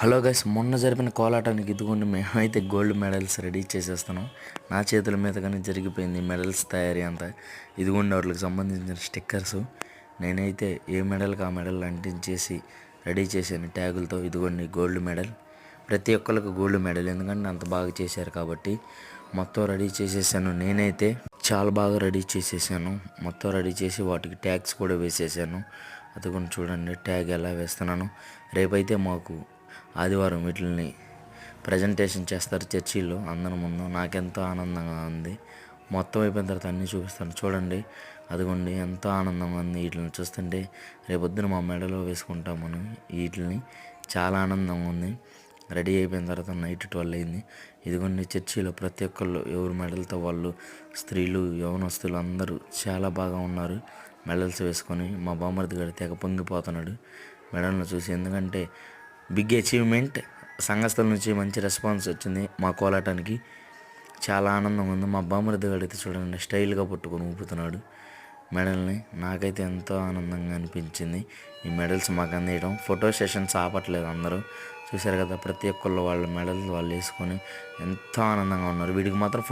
Hello guys, మొన్న జరిపిన కోలాటానికి ఇదిగోండి మేమైతే గోల్డ్ మెడల్స్ రెడీ చేసేస్తున్నాం. నా చేతుల మీదగానే జరిగిపోయింది మెడల్స్ తయారీ అంతా. ఇదిగోండి వాటికి సంబంధించిన స్టిక్కర్స్ నేనైతే ఏ మెడల్కి ఆ మెడల్ అంటించేసి రెడీ చేశాను ట్యాగులతో. ఇదిగోండి గోల్డ్ మెడల్, ప్రతి ఒక్కరికి గోల్డ్ మెడల్, ఎందుకంటే అంత బాగా చేశారు కాబట్టి మొత్తం రెడీ చేసేసాను. నేనైతే చాలా బాగా రెడీ చేసేసాను. మొత్తం రెడీ చేసి వాటికి ట్యాగ్స్ కూడా వేసేసాను. అది కూడా చూడండి ట్యాగ్ ఎలా వేస్తున్నాను. రేపైతే మాకు ఆదివారం వీటిని ప్రజెంటేషన్ చేస్తారు చర్చిలో అందరి ముందు. నాకెంతో ఆనందంగా ఉంది. మొత్తం అయిపోయిన తర్వాత అన్నీ చూపిస్తాను చూడండి. అదిగోండి ఎంతో ఆనందంగా ఉంది వీటిని చూస్తుంటే. రేపొద్దున మా మెడలో వేసుకుంటామని వీటిని చాలా ఆనందంగా ఉంది. రెడీ అయిపోయిన తర్వాత నైట్ 12 అయింది. ఇదిగోండి చర్చిలో ప్రతి ఒక్కళ్ళు ఎవరు మెడల్తో వాళ్ళు, స్త్రీలు యవనస్తులు అందరూ చాలా బాగా ఉన్నారు మెడల్స్ వేసుకొని. మా బామ్మర్ది గారు తెగ పొంగిపోతున్నాడు మెడల్ని చూసి, ఎందుకంటే బిగ్ అచీవ్మెంట్. సంఘస్థల నుంచి మంచి రెస్పాన్స్ వచ్చింది మా కోలాటానికి. చాలా ఆనందంగా ఉంది. మా బామ్మర్ది గారు అయితే చూడండి స్టైల్గా పట్టుకొని ఊపుతున్నాడు మెడల్ని. నాకైతే ఎంతో ఆనందంగా అనిపించింది ఈ మెడల్స్ మాకు అందేయడం. ఫోటో సెషన్స్ ఆపట్లేదు, అందరూ చూశారు కదా. ప్రతి ఒక్కళ్ళు వాళ్ళ మెడల్స్ వాళ్ళు వేసుకొని ఎంతో ఆనందంగా ఉన్నారు. వీడికి మాత్రం